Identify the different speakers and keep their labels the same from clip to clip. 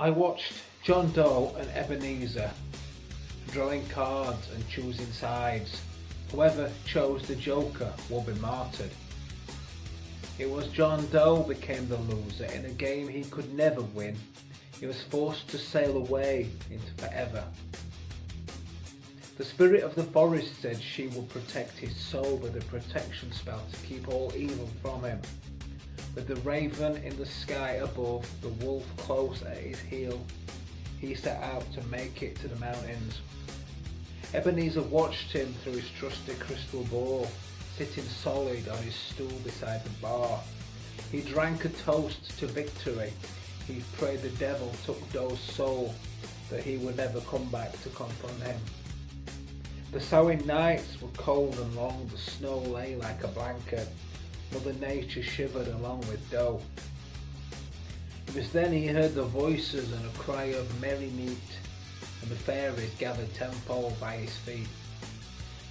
Speaker 1: I watched John Doe and Ebenezer drawing cards and choosing sides. Whoever chose the Joker will be martyred. It was John Doe became the loser in a game he could never win. He was forced to sail away into forever. The spirit of the forest said she would protect his soul with a protection spell to keep all evil from him. With the raven in the sky above, the wolf close at his heel, he set out to make it to the mountains. Ebenezer watched him through his trusty crystal ball, sitting solid on his stool beside the bar. He drank a toast to victory. He prayed the devil took Doe's soul, that he would never come back to confront him. The sowing nights were cold and long, the snow lay like a blanket. Mother Nature shivered along with Doe. It was then he heard the voices and a cry of merry meet, and the fairies gathered tenfold by his feet.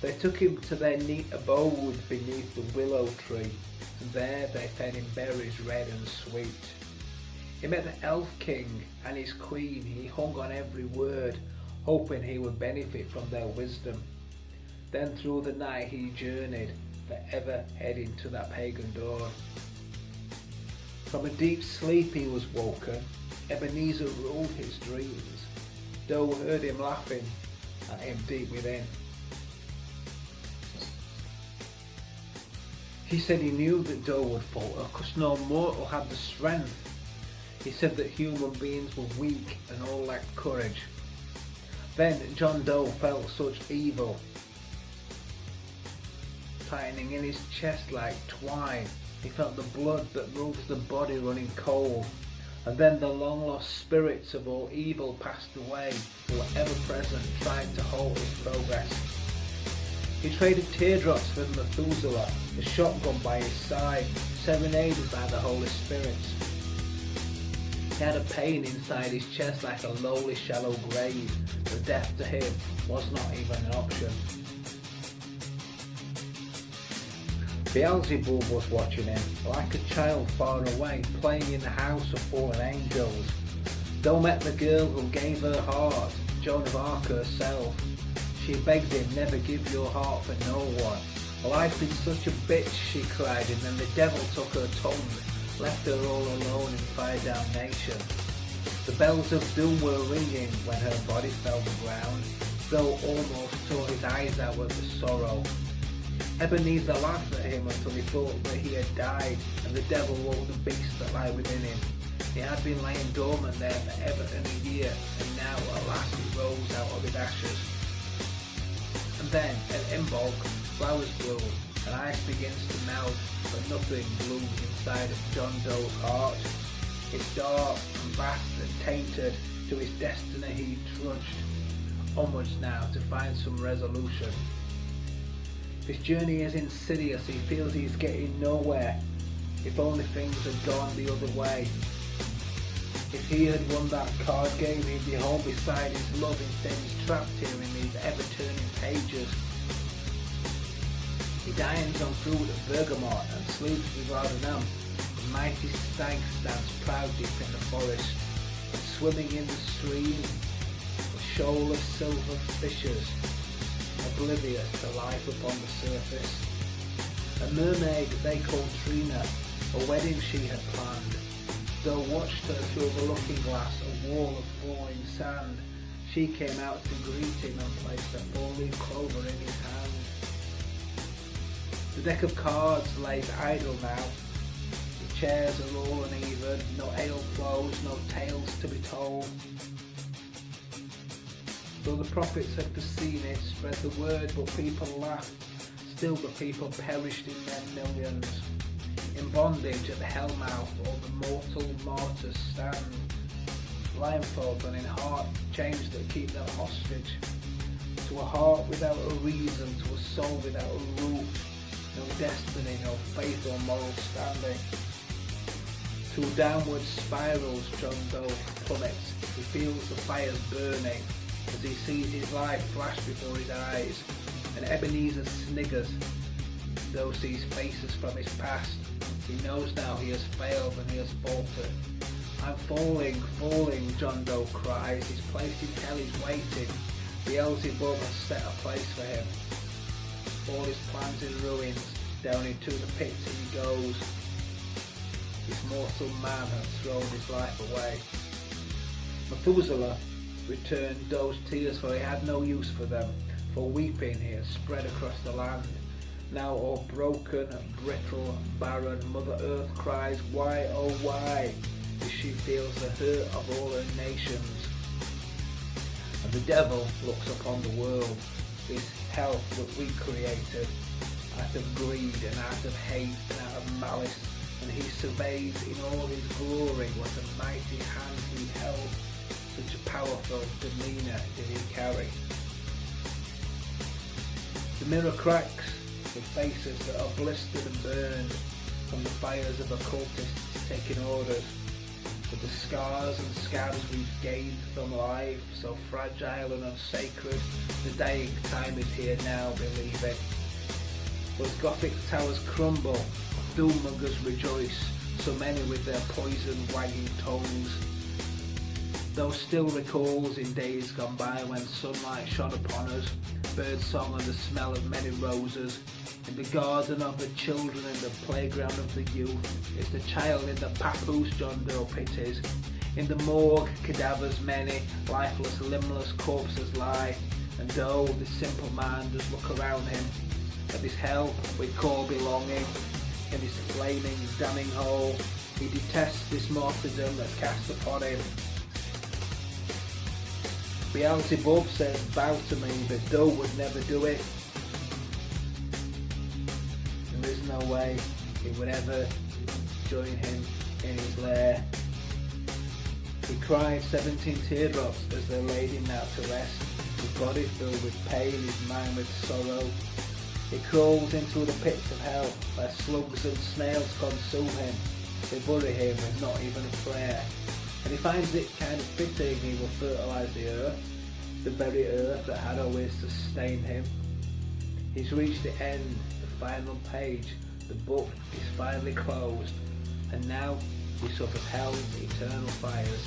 Speaker 1: They took him to their neat abode beneath the willow tree, and there they fed him berries red and sweet. He met the elf king and his queen. He hung on every word, hoping he would benefit from their wisdom. Then through the night he journeyed, forever heading to that pagan dawn. From a deep sleep he was woken. Ebenezer ruled his dreams. Doe heard him laughing at him deep within. He said he knew that Doe would falter, cause no mortal had the strength. He said that human beings were weak and all lacked courage. Then John Doe felt such evil, tightening in his chest like twine. He felt the blood that moves the body running cold. And then the long-lost spirits of all evil passed away, who were ever present, trying to halt his progress. He traded teardrops with Methuselah, a shotgun by his side, serenaded by the Holy Spirits. He had a pain inside his chest like a lowly, shallow grave, but death to him was not even an option. Beelzebub was watching him, like a child far away, playing in the house of fallen angels. Doe met the girl who gave her heart, Joan of Arc herself. She begged him, never give your heart for no one. Life is such a bitch, she cried, and then the devil took her tongue, left her all alone in fire damnation. The bells of doom were ringing when her body fell to the ground. Doe almost tore his eyes out with the sorrow. Ebenezer laughed at him until he thought that he had died, and the devil woke the beast that lay within him. He had been laying dormant there for ever and a year, and now at last he rose out of his ashes. And then, at Imbolc, flowers bloom, and ice begins to melt, but nothing blooms inside of John Doe's heart. It's dark and vast and tainted. To his destiny he trudged onwards now to find some resolution. His journey is insidious, he feels he's getting nowhere. If only things had gone the other way. If he had won that card game, he'd be home beside his love. Instead he's trapped here in these ever-turning pages. He dines on fruit of bergamot and sleeps with laudanum. The mighty stag stands proud deep in the forest, and swimming in the stream, a shoal of silver fishes, oblivious to life upon the surface. A mermaid they called Trina, a wedding she had planned. Doe watched her through the looking glass, a wall of falling sand. She came out to greet him and placed a four-leaf clover in his hand. The deck of cards lays idle now. The chairs are all uneven, no ale flows, no tales to be told. Though the prophets had foreseen it, spread the word, but people laughed. Still the people perished in their millions. In bondage at the hell mouth, all the mortal martyrs stand. Blindfold and in heart chains that keep them hostage. To a heart without a reason, to a soul without a roof. No destiny, no faith or moral standing. Through downward spirals John Doe plummets. He feels the fires burning as he sees his life flash before his eyes. And Ebenezer sniggers. Doe sees faces from his past. He knows now he has failed and he has faltered. I'm falling, falling, John Doe cries. His place in hell is waiting. Beelzebub has set a place for him. All his plans in ruins, down into the pits he goes. This mortal man has thrown his life away. Methuselah returned Doe's tears, for he had no use for them, for weeping he had spread across the land. Now all broken, brittle, barren, Mother Earth cries, why, oh why, as she feels the hurt of all her nations. And the devil looks upon the world, this hell that we created, out of greed and out of hate and out of malice, and he surveys in all his glory what a mighty hand he held, such a powerful demeanour did he carry. The mirror cracks, the faces that are blistered and burned from the fires of occultists taking orders, with the scars and scabs we've gained from life, so fragile and unsacred, the dying time is here now, believe it. Those Gothic towers crumble, doom-mongers rejoice, so many with their poison wagging tongues. Those still recalls in days gone by when sunlight shone upon us, bird song and the smell of many roses, in the garden of the children and the playground of the youth, is the child in the papoose John Doe pities. In the morgue cadavers many, lifeless, limbless corpses lie, and Doe, this simple man, does look around him, at this hell we call belonging, in this flaming, damning hole. He detests this martyrdom that's cast upon him. Beelzebub says, bow to me, but Doe would never do it. There is no way he would ever join him in his lair. He cried 17 teardrops as they laid him out to rest, his body filled with pain, his mind with sorrow. He crawls into the pits of hell, where slugs and snails consume him. They bury him with not even a prayer. And he finds it kind of fitting he will fertilise the earth, the very earth that had always sustained him. He's reached the end, the final page, the book is finally closed, and now he suffers hell's eternal fires.